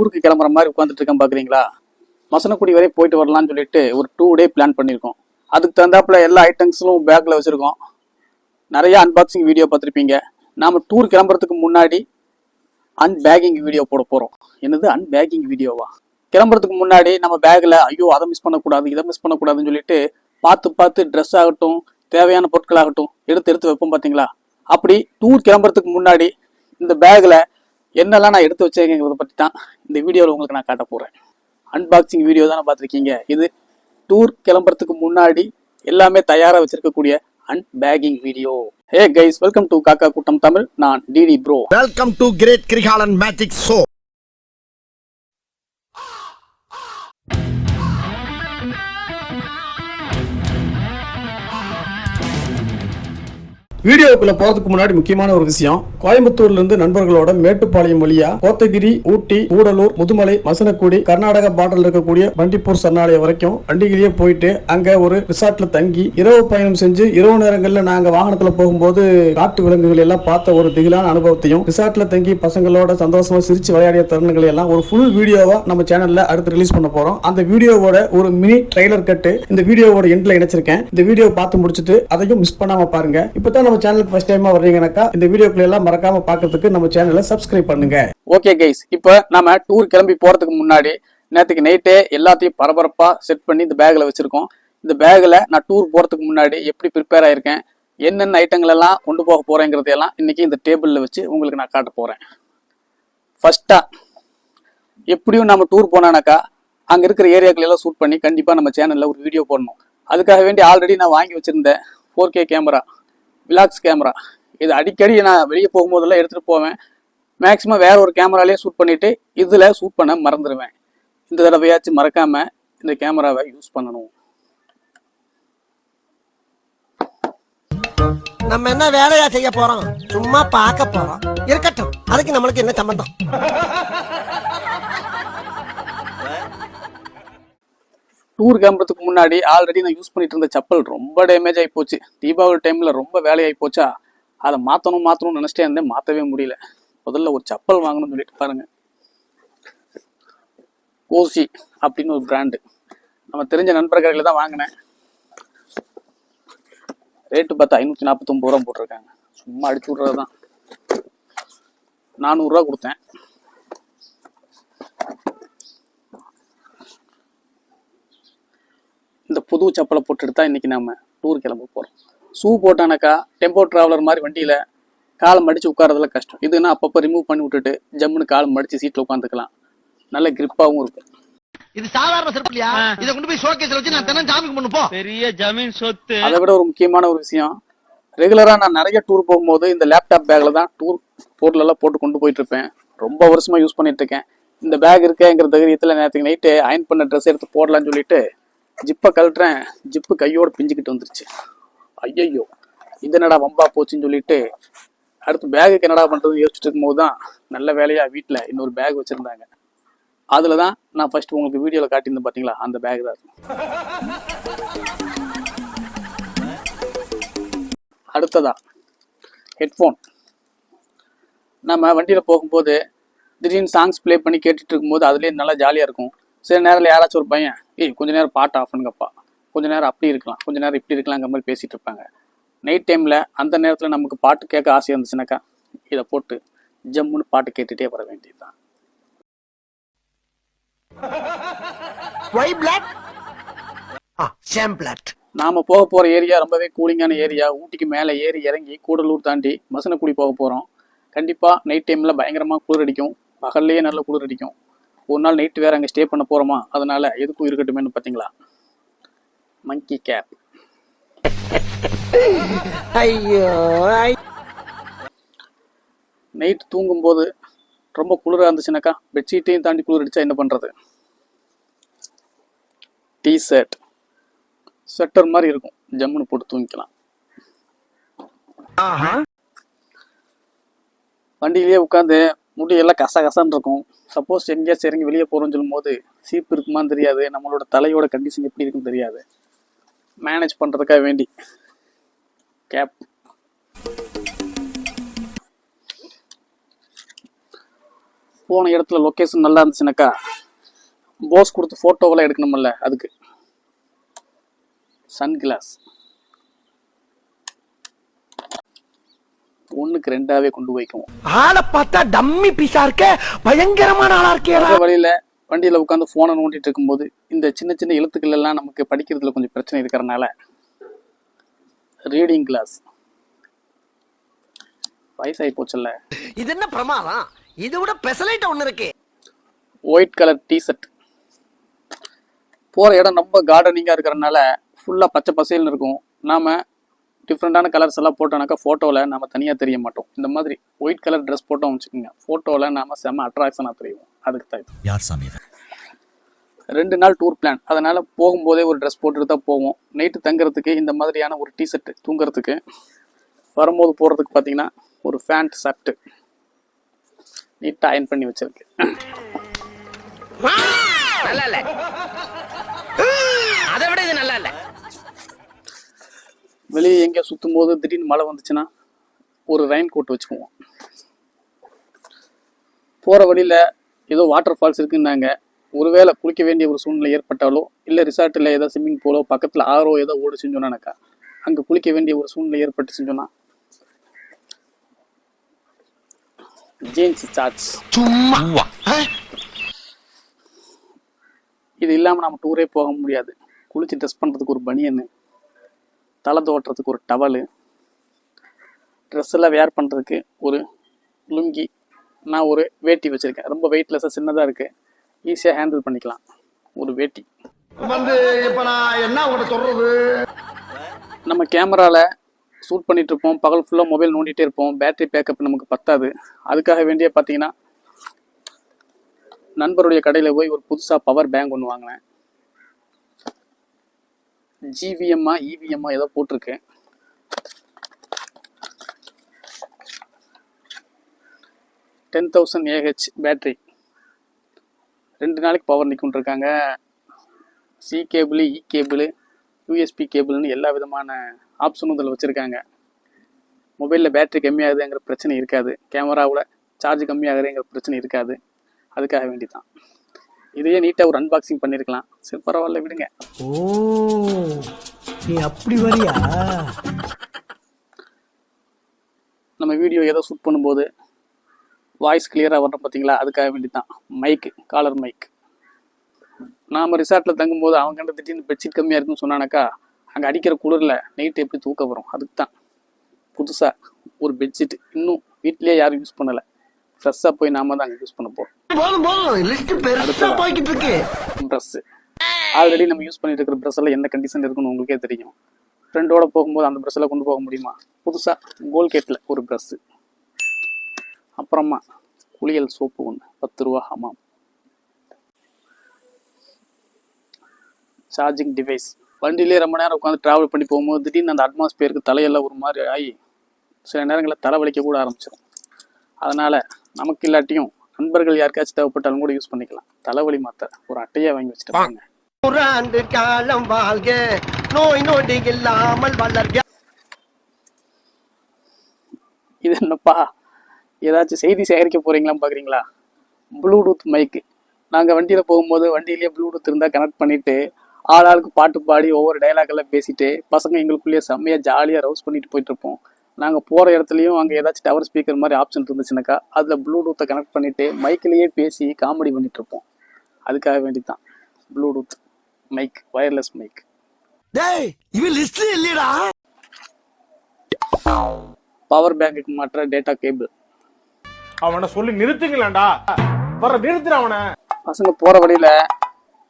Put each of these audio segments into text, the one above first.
ஊருக்கு கிளம்புற மாதிரி உட்காந்துட்டு இருக்கேன் பாக்குறீங்களா. மசனக்குடி வரை போயிட்டு வரலாம்னு சொல்லிட்டு ஒரு 2 டே பிளான் பண்ணியிருக்கோம். அதுக்கு தகுந்தாப்புல எல்லா ஐட்டம்ஸும் பேக்ல வச்சிருக்கோம். நிறைய அன்பாக்சிங் வீடியோ பார்த்துருப்பீங்க. நாம டூர் கிளம்புறதுக்கு முன்னாடி அன்பேக்கிங் வீடியோ போட போறோம். என்னது அன்பேக்கிங் வீடியோவா? கிளம்புறதுக்கு முன்னாடி நம்ம பேக்ல ஐயோ அதை மிஸ் பண்ணக்கூடாது இதை மிஸ் பண்ணக்கூடாதுன்னு சொல்லிட்டு பார்த்து ட்ரெஸ் ஆகட்டும் தேவையான பொருட்கள் ஆகட்டும் எடுத்து வைப்போம் பார்த்தீங்களா. அப்படி டூர் கிளம்புறதுக்கு முன்னாடி இந்த பேக்ல என்னெல்லாம் நான் எடுத்து வச்சிருக்கேங்கிறத பற்றி தான் இந்த வீடியோவில் உங்களுக்கு நான் காட்ட போறேன். அன்பாக்சிங் வீடியோ தானே பார்த்துருக்கீங்க. இது டூர் கிளம்புறதுக்கு முன்னாடி எல்லாமே தயாராக வச்சிருக்கக்கூடிய unpacking video. Hey guys, welcome to Kakka Koottam Tamil. நான் DD bro. Welcome to great Kirikalan magic show. வீடியோக்குள்ள போறதுக்கு முன்னாடி முக்கியமான ஒரு விஷயம். கோயம்புத்தூர்ல இருந்து நண்பர்களோட மேட்டுப்பாளையம் வழியா கோத்தகிரி, ஊட்டி, கூடலூர், முதுமலை, மசனக்குடி, கர்நாடகா பார்டர்ல இருக்கக்கூடிய பண்டிப்பூர் சரணாலயம் வரைக்கும் வண்டியிலேயே போயிட்டு அங்க ஒரு ரிசார்ட்ல தங்கி இரவு பயணம் செஞ்சு இரவு நேரங்கள்ல நாங்க வாகனத்துல போகும்போது காட்டு விலங்குகள் எல்லாம் பார்த்த ஒரு திகிலான அனுபவத்தையும் ரிசார்ட்ல தங்கி பசங்களோட சந்தோஷமா சிரிச்சு விளையாடிய தருணங்களை எல்லாம் ஒரு ஃபுல் வீடியோவா நம்ம சேனல்ல அடுத்து ரிலீஸ் பண்ண போறோம். அந்த வீடியோவோட ஒரு மினி ட்ரெய்லர் கட்டு இந்த வீடியோவோட எண்ட்ல இணைச்சிருக்கேன். இந்த வீடியோ பார்த்து முடிச்சுட்டு அதையும் மிஸ் பண்ணாம பாருங்க. இப்பதான் நம்ம சேனலுக்கு ஃபர்ஸ்ட் டைமா வர்றீங்கனாக்கா இந்த வீடியோக்களை எல்லாம் மறக்காம பார்க்கிறதுக்கு நம்ம சேனலை சப்ஸ்கிரைப் பண்ணுங்க. ஓகே கைஸ், இப்போ நம்ம டூர் கிளம்பி போறதுக்கு முன்னாடி நேற்றுக்கு நைட்டே எல்லாத்தையும் பரபரப்பா செட் பண்ணி இந்த பேக்ல வச்சிருக்கோம். இந்த பேக்ல நான் டூர் போறதுக்கு முன்னாடி எப்படி ப்ரிப்பேர் ஆயிருக்கேன், என்னென்ன ஐட்டங்கள் எல்லாம் கொண்டு போக போறேங்கிறதையெல்லாம் இன்னைக்கு இந்த டேபிள்ல வச்சு உங்களுக்கு நான் காட்ட போறேன். ஃபர்ஸ்டா எப்படியும் நம்ம டூர் போனானாக்கா அங்க இருக்கிற ஏரியாக்கள் எல்லாம் ஷூட் பண்ணி கண்டிப்பா நம்ம சேனல்ல ஒரு வீடியோ போடணும். அதுக்காக வேண்டி ஆல்ரெடி நான் வாங்கி வச்சிருந்தேன் 4K கேமரா, விலாக்ஸ் கேமரா. இது அடிக்கடி நான் வெளியே போகும்போதெல்லாம் எடுத்துட்டு போவேன். மேக்சிமம் வேற ஒரு கேமராலேயே ஷூட் பண்ணிட்டு இதுல ஷூட் பண்ண மறந்துடுவேன். இந்த தடவையாச்சும் மறக்காம இந்த கேமராவை யூஸ் பண்ணணும். நம்ம என்ன வேலையா செய்ய போறோம்? சும்மா பார்க்க போறோம். இருக்கட்டும், அதுக்கு நம்மளுக்கு என்ன சம்பந்தம்? டூர் கிளம்புறதுக்கு முன்னாடி ஆல்ரெடி நான் யூஸ் பண்ணிட்டு இருந்த செப்பல் ரொம்ப டேமேஜ் ஆகி போச்சு. தீபாவளி டைம்ல ரொம்ப வேலையாகி போச்சா, அதை மாற்றணும்னு நினைச்சிட்டே இருந்தேன். மாற்றவே முடியல. முதல்ல ஒரு செப்பல் வாங்கணும்னு சொல்லிட்டு பாருங்க. கோசி அப்படின்னு ஒரு பிராண்டு, நம்ம தெரிஞ்ச நண்பர் கடையில் தான் வாங்கினேன். ரேட்டு பார்த்தா 549 ரூபா போட்டிருக்காங்க. சும்மா அடிச்சு விட்றதுதான். 400 ரூபா கொடுத்தேன். இந்த புது செப்பலை போட்டுட்டு தான் இன்னைக்கு நம்ம டூர் கிளம்ப போறோம். ஷூ போட்டானாக்கா டெம்போ டிராவலர் மாதிரி வண்டியில காலை மடிச்சு உட்காரதுல கஷ்டம். இதுன்னா அப்பப்போ ரிமூவ் பண்ணி விட்டுட்டு ஜம்முன்னு காலை மடிச்சு சீட்ல உட்காந்துக்கலாம். நல்ல கிரிப்பாவும் இருக்கும். இது சாதாரண செருப்புலையா? இத கொண்டு போய் ஷோகேஸ்ல வச்சு நான் தினம் ஜாமிங் பண்ணு போ. பெரிய ஜமீன் சொத்து. அதை விட ஒரு முக்கியமான ஒரு விஷயம், ரெகுலரா நான் நிறைய டூர் போகும்போது இந்த லேப்டாப் பேக்ல தான் டூர் பொருள் எல்லாம் போட்டு கொண்டு போயிட்டு இருப்பேன். ரொம்ப வருஷமா யூஸ் பண்ணிட்டு இருக்கேன். இந்த பேக் இருக்கேங்கிற தைரியத்துல நேற்றுக்கு நைட்டு அயன் பண்ண ட்ரெஸ் எடுத்து போடலான்னு சொல்லிட்டு ஜிப்பை கழட்டுறேன். ஜிப்பு கையோட பிஞ்சுக்கிட்டு வந்துருச்சு. ஐயோ, இது என்னடா வம்பா போச்சுன்னு சொல்லிட்டு அடுத்து பேகுக்கு என்னடா பண்றதுன்னு யோசிச்சுட்டு இருக்கும்போது தான் நல்ல வேலையா வீட்டில் இன்னொரு பேக் வச்சிருந்தாங்க. அதுல தான் நான் ஃபர்ஸ்ட் உங்களுக்கு வீடியோவில் காட்டியிருந்தேன் பார்த்தீங்களா, அந்த பேக் தான். அடுத்ததா ஹெட்ஃபோன். நம்ம வண்டியில் போகும்போது திடீர்னு சாங்ஸ் ப்ளே பண்ணி கேட்டுட்டு இருக்கும்போது அதுலேயே நல்லா ஜாலியாக இருக்கும். சில நேரத்தில் யாராச்சும் ஒரு பையன் கொஞ்ச நேரம் பாட்டு ஆஃப் பண்ணுங்கப்பா, கொஞ்ச நேரம் அப்படி இருக்கலாம், கொஞ்ச நேரம் இப்படி இருக்கலாங்கிற மாதிரி பேசிட்டு இருப்பாங்க. நைட் டைமில் அந்த நேரத்தில் நமக்கு பாட்டு கேட்க ஆசையாக இருந்துச்சுனாக்கா இதை போட்டு ஜம்முன்னு பாட்டு கேட்டுகிட்டே வர வேண்டியதுதான். நாம போக போற ஏரியா ரொம்பவே கூலிங்கான ஏரியா. ஊட்டிக்கு மேலே ஏறி இறங்கி கூடலூர் தாண்டி மசனக்குடி போக போறோம். கண்டிப்பா நைட் டைம்ல பயங்கரமா குளிர் அடிக்கும். பகல்லையே நல்ல குளிர் அடிக்கும். ஒரு நாள் நைட்டு வேற அங்கே ஸ்டே பண்ண போறோமா, அதனால எதுக்கும் இருக்கட்டுமேனு பார்த்தீங்களா மங்கி கேப். நைட் தூங்கும்போது ரொம்ப குளிராக இருந்துச்சுனாக்கா பெட்ஷீட்டையும் தாண்டி குளிர் அடிச்சா என்ன பண்றது, டிஷர்ட் ஸ்வெட்டர் மாதிரி இருக்கும், ஜம்முன்னு போட்டு தூங்கிக்கலாம். வண்டியிலேயே உட்காந்து முடியெல்லாம் கசகசன்னு இருக்கும். சப்போஸ் எங்கேயாச்சும் இறங்கி வெளியே போகிறோம்னு சொல்லும் போது சீப்பு இருக்குமான்னு தெரியாது, நம்மளோட தலையோட கண்டிஷன் எப்படி இருக்குன்னு தெரியாது. மேனேஜ் பண்ணுறதுக்காக வேண்டி கேப். போன இடத்துல லொக்கேஷன் நல்லா இருந்துச்சுனாக்கா போஸ் கொடுத்து ஃபோட்டோவெல்லாம் எடுக்கணுமில்ல, அதுக்கு சன்கிளாஸ் 1க்கு 2ஆவே கொண்டு போய்க்குவோம். ஆளை பார்த்தா டம்மி பீஸா இருக்க, பயங்கரமான ஆளா இருக்கே. வழியில வண்டியில உட்காந்து போனை நோண்டிட்டு இருக்கும்போது இந்த சின்ன சின்ன எழுத்துக்கள் எல்லாம் நமக்கு படிக்கிறதுல கொஞ்சம் பிரச்சனை இருக்கிறதுனால ரீடிங் கிளாஸ். வயசாகி போச்சுல்ல. இது என்ன பிரமாதம், இது விட பெசலைட் ஒண்ணு இருக்கு. White colour t-shirt. போற இடம் ரொம்ப கார்டனிங்கா இருக்கிறதுனால ஃபுல்லா பச்சை பசேல்னு இருக்கும். நாம டிஃப்ரெண்டான கலர்ஸ் எல்லாம் போட்டோம்னாக்கா ஃபோட்டோவில் நம்ம தனியாக தெரிய மாட்டோம். இந்த மாதிரி ஒயிட் கலர் ட்ரெஸ் போட்டோம் வச்சுக்கோங்க, ஃபோட்டோவில் நாம செம்ம அட்ராக்ஷனாக தெரியும். அதுக்கு தான் யார் சாமி 2 நாள் டூர் பிளான். அதனால் போகும்போதே ஒரு ட்ரெஸ் போட்டுட்டு தான் போவோம். நைட்டு தங்குறதுக்கு இந்த மாதிரியான ஒரு டிஷர்ட், தூங்குறதுக்கு. வரும்போது போகிறதுக்கு பார்த்தீங்கன்னா ஒரு ஃபேண்ட் ஷர்ட்டு நீட்டாக அயன் பண்ணி வச்சிருக்கு. நல்லா இல்ல, அதை விட இது நல்லா இல்ல. வெளியே எங்கேயோ சுற்றும் போது திடீர்னு மழை வந்துச்சுன்னா ஒரு ரெயின் கோட் வச்சுக்குவோம். போகிற வழியில் ஏதோ வாட்டர் ஃபால்ஸ் இருக்குன்னாங்க. ஒருவேளை குளிக்க வேண்டிய ஒரு சூழ்நிலை ஏற்பட்டாலோ, இல்லை ரிசார்ட்டில் ஏதோ ஸ்விம்மிங் பூலோ பக்கத்தில் ஆரோ ஏதோ ஓடு செஞ்சோன்னாக்கா அங்கே குளிக்க வேண்டிய ஒரு சூழ்நிலை ஏற்பட்டு செஞ்சோன்னா ஜீன்ஸ் சார்ட்ஸ். சும்மா இது இல்லாமல் நம்ம டூரே போக முடியாது. குளிச்சு ட்ரெஸ் பண்ணுறதுக்கு ஒரு பனியன்னு, தலை தோட்டுறதுக்கு ஒரு டவலு, ட்ரெஸ் எல்லாம் வேர் பண்ணுறதுக்கு ஒரு லுங்கி. நான் ஒரு வேட்டி வச்சுருக்கேன், ரொம்ப வெயிட்லெஸ்ஸாக சின்னதாக இருக்குது, ஈஸியாக ஹேண்டில் பண்ணிக்கலாம். ஒரு வேட்டி இப்போ நான் என்ன உங்கள்கிட்ட சொல்றது. நம்ம கேமராவில் ஷூட் பண்ணிகிட்டு இருப்போம், பகல் ஃபுல்லாக மொபைல் நோண்டிகிட்டே இருப்போம், பேட்டரி பேக்கப் நமக்கு பத்தாது. அதுக்காக வேண்டிய பார்த்தீங்கன்னா நண்பருடைய கடையில் போய் ஒரு புதுசாக பவர் பேங்க் ஒன்று வாங்கினேன். ஜிவிஎம்மா இவிஎம்மா ஏதோ போட்டிருக்கு. $10,000 பேட்டரி, 2 நாளைக்கு பவர் நிற்கும்னு இருக்காங்க. சி கேபிள், இ கேபிள், யூஎஸ்பி கேபிள்னு எல்லா விதமான ஆப்ஷனும் இதில் வச்சுருக்காங்க. மொபைலில் பேட்டரி கம்மியாகுதுங்கிற பிரச்சனை இருக்காது, கேமராவில் சார்ஜ் கம்மியாகுதுங்கிற பிரச்சனை இருக்காது. அதுக்காக வேண்டி தான் இதையே நீட்டாக ஒரு அன்பாக்சிங் பண்ணியிருக்கலாம். சரி பரவாயில்ல, விடுங்க. ஓ, நீ அப்படி வரியா? நம்ம வீடியோ ஏதோ ஷூட் பண்ணும்போது வாய்ஸ் கிளியராக வரணும் பார்த்தீங்களா, அதுக்காக வேண்டி தான் மைக்கு, காலர் மைக். நாம் ரிசார்ட்டில் தங்கும்போது அவங்க திடீர்னு பெட்ஷீட் கம்மியாக இருக்குன்னு சொன்னானாக்கா அங்கே அடிக்கிற குளிரில் நைட்டு எப்படி தூக்க வரும். அதுக்கு தான் புதுசாக ஒரு பெட்ஷீட். இன்னும் வீட்லேயே யாரும் யூஸ் பண்ணலை, ஃப்ரெஷ்ஷாக போய் நாம தான் அங்கே யூஸ் பண்ண போகிறோம். ட்ரெஸ்ஸு ஆல்ரெடி நம்ம யூஸ் பண்ணிட்டு இருக்கிற ப்ரெஸ் எல்லாம் என்ன கண்டிஷன் இருக்குன்னு உங்களுக்கே தெரியும். ஃப்ரெண்டோட போகும்போது அந்த ப்ரெஸ் எல்லாம் கொண்டு போக முடியுமா? புதுசாக கோல்கேட்டில் ஒரு ப்ரெஸ்ஸு. அப்புறமா குளியல் சோப்பு ஒன்று, 10 ரூபா ஹமாம். Charging device. வண்டியிலே ரொம்ப நேரம் உட்காந்து ட்ராவல் பண்ணி போகும்போது திடீர்னு அந்த அட்மாஸ்பியருக்கு தலையெல்லாம் ஒரு மாதிரி ஆகி சில நேரங்களில் தலை வலிக்க கூட ஆரம்பிச்சிடும். அதனால் நமக்கு இல்லாட்டியும் நண்பர்கள் யாருக்காச்சும் தேவைப்பட்டாலும் கூட யூஸ் பண்ணிக்கலாம். தலைவலி மாத்த ஒரு அட்டையை வாங்கி வச்சுட்டு காலம் வாழ்க, நோய் நொடி இல்லாமல் வளர்க. இது என்னப்பா, ஏதாச்சும் செய்தி சேகரிக்க போறீங்களான்னு பார்க்குறீங்களா? ப்ளூடூத் மைக்கு. நாங்கள் வண்டியில் போகும்போது வண்டியிலேயே ப்ளூடூத் இருந்தால் கனெக்ட் பண்ணிவிட்டு ஆளாளுக்கு பாட்டு பாடி ஒவ்வொரு டைலாக்கெல்லாம் பேசிட்டு பசங்க எங்களுக்குள்ளேயே செம்மையாக ஜாலியாக ரவுஸ் பண்ணிட்டு போயிட்டுருப்போம். நாங்கள் போகிற இடத்துலையும் அங்கே ஏதாச்சும் டவர் ஸ்பீக்கர் மாதிரி ஆப்ஷன் இருந்துச்சுனாக்கா அதில் ப்ளூடூத்தை கனெக்ட் பண்ணிவிட்டு மைக்கிலேயே பேசி காமெடி பண்ணிகிட்ருப்போம். அதுக்காக வேண்டி தான் bluetooth mic, wireless mic. Power பேங்குக்கு மாற்ற டேட்டா கேபிள். அவனை சொல்லி நிறுத்துங்களேன்டா, வர நிறுத்துற அவனை. பசங்க போகிற வழியில்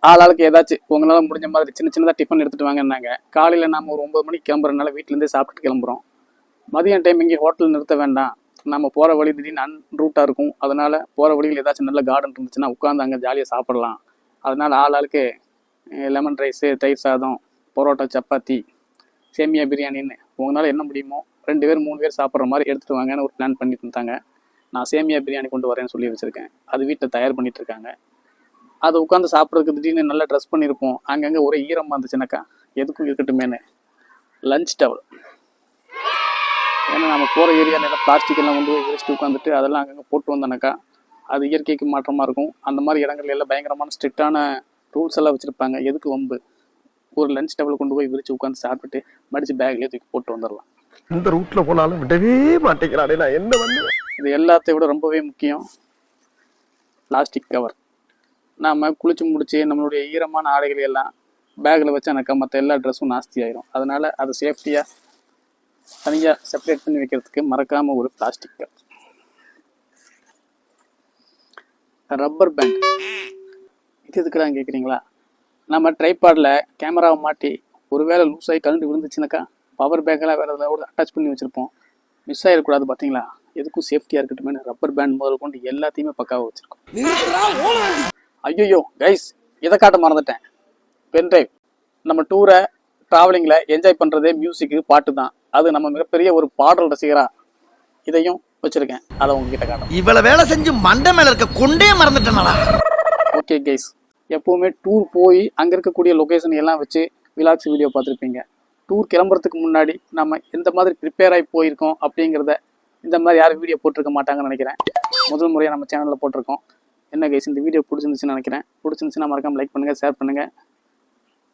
ஆளாளுக்கு ஏதாச்சும் உங்களால் முடிஞ்ச மாதிரி சின்ன சின்னதாக டிஃபன் எடுத்துகிட்டு வாங்கினாங்க. காலையில் நாம் ஒரு 9 மணிக்கு கிளம்புறதுனால வீட்டிலேருந்தே சாப்பிட்டு கிளம்புறோம். மதியம் டைம் இங்கே ஹோட்டல் நிறுத்த வேண்டாம், நம்ம போகிற வழி திடீர்னு ரூட்டாக இருக்கும். அதனால் போகிற வழியில் ஏதாச்சும் நல்ல கார்டன் இருந்துச்சுன்னா உட்காந்து அங்கே ஜாலியாக சாப்பிடலாம். அதனால் ஆளாளுக்கு லெமன் ரைஸு, தயிர் சாதம், பரோட்டா, சப்பாத்தி, சேமியா பிரியாணின்னு உங்களால் என்ன முடியுமோ 2 பேர் 3 பேர் சாப்பிட்ற மாதிரி எடுத்துகிட்டு வாங்கன்னு ஒரு பிளான் பண்ணிட்டு இருந்தாங்க. நான் சேமியா பிரியாணி கொண்டு வரேன்னு சொல்லி வச்சுருக்கேன். அது வீட்டில் தயார் பண்ணிட்டு இருக்காங்க. அதை உட்காந்து சாப்பிட்றதுக்கு திடீர்னு நல்லா ட்ரெஸ் பண்ணியிருப்போம். அங்கங்கே ஒரே ஈரமாக இருந்துச்சுனாக்கா எதுக்கும் இருக்கட்டுமேனு லஞ்ச் டவல். ஏன்னா நம்ம போகிற ஏரியாவில் எல்லாம் பிளாஸ்டிக் எல்லாம் கொண்டு போய் வச்சுட்டு உட்காந்துட்டு அதெல்லாம் அங்கங்கே போட்டு வந்தோன்னாக்கா அது இயற்கைக்கு மாற்றமாக இருக்கும். அந்த மாதிரி இடங்கள்ல எல்லாம் பயங்கரமான ஸ்ட்ரிக்டான ரூல்ஸ் எல்லாம் வச்சுருப்பாங்க. எதுக்கு வம்பு, ஒரு லஞ்ச் டேபிள் கொண்டு போய் விரிச்சு உட்காந்து சாப்பிட்டுட்டு மடித்து பேக்லேயே தூக்கி போட்டு வந்துடலாம். இந்த ரூட்ல போனாலும் விடவே மாட்டேங்கிறானே, நான் என்ன பண்ணு. இது எல்லாத்தை விட ரொம்பவே முக்கியம் பிளாஸ்டிக் கவர். நாம் குளிச்சு முடிச்சு நம்மளுடைய ஈரமான ஆடைகளை எல்லாம் பேக்கில் வச்சானாக்கா மற்ற எல்லா ட்ரெஸ்ஸும் நாஸ்தி ஆயிரும். அதனால் அதை சேஃப்டியாக தனியாக செப்பரேட் பண்ணி வைக்கிறதுக்கு மறக்காமல் ஒரு பிளாஸ்டிக் கவர். ரப்பர் பேண்ட் இது எதுக்குடான்னு கேட்குறீங்களா? நம்ம ட்ரைபாடில் கேமராவை மாட்டி ஒருவேளை லூஸ் ஆகி கரண்ட் விழுந்துச்சுனாக்கா பவர் பேக்கெல்லாம் வேறு எதாவது அட்டாச் பண்ணி வச்சுருப்போம். மிஸ் ஆகிடக்கூடாது பார்த்தீங்களா? எதுக்கும் சேஃப்டியாக இருக்கட்டுமே ரப்பர் பேண்ட் முதல் கொண்டு எல்லாத்தையுமே பக்காவாக வச்சுருக்கோம். ஐயோ கைஸ், இதை காட்ட மறந்துட்டேன். பென்ட்ரைவ். நம்ம டூரை ட்ராவலிங்கில் என்ஜாய் பண்ணுறதே மியூசிக்கு, பாட்டு தான். அது நம்ம மிகப்பெரிய ஒரு பாடல் ரசிகரா இதையும் வச்சுருக்கேன். அதை உங்ககிட்ட காட்டும். இவ்வளவு வேலை செஞ்சு மண்டை மேல இருக்க கொண்டே மறந்துட்டேனா? ஓகே கைஸ், எப்போவுமே டூர் போய் அங்கே இருக்கக்கூடிய லொக்கேஷன் எல்லாம் வச்சு விலாக்ஸ் வீடியோ பார்த்துருப்பீங்க. டூர் கிளம்புறதுக்கு முன்னாடி நம்ம எந்த மாதிரி ப்ரிப்பேர் ஆகி போயிருக்கோம் அப்படிங்கிறத இந்த மாதிரி யாரும் வீடியோ போட்டிருக்க மாட்டாங்கன்னு நினைக்கிறேன். முதல் முறையாக நம்ம சேனலில் போட்டிருக்கோம். என்ன கைஸ், இந்த வீடியோ பிடிச்சிருந்துச்சுன்னு நினைக்கிறேன். பிடிச்சிருந்துச்சுன்னா மறக்காமல் லைக் பண்ணுங்கள், ஷேர் பண்ணுங்கள்.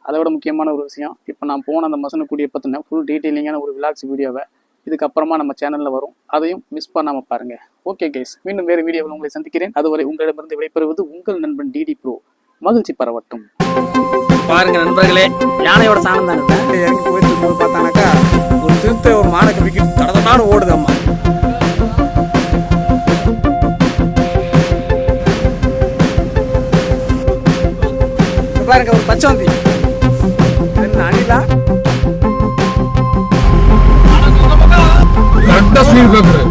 அதை விட முக்கியமான ஒரு விஷயம், இப்போ நான் போன அந்த மசனக்குடியை பற்றின ஃபுல் டீட்டெயிலிங்கான ஒரு விலாக்ஸ் வீடியோவை இதுக்கப்புறமா நம்ம சேனலில் வரும். அதையும் மிஸ் பண்ணாமல் பாருங்கள். ஓகே கைஸ், மீண்டும் வேறு வீடியோவில் உங்களை சந்திக்கிறேன். அதுவரை உங்களிடமிருந்து விடைபெறுவது உங்கள் நண்பன் டிடி ப்ரோ. மகிழ்ச்சி பரவட்டும். பாருங்க நண்பர்களே, யானையோட சாணம் தானே இறங்கி போயிட்டு இருக்கும்போது பார்த்தானாக்கா ஒரு திருத்த ஒரு மாடை விக்கெட் தடதடான்னு ஓடுது. அம்மா பாருங்க, ஒரு பச்சவந்தி அணிலா கரெக்டா ஸ்பீட் பேப்பர்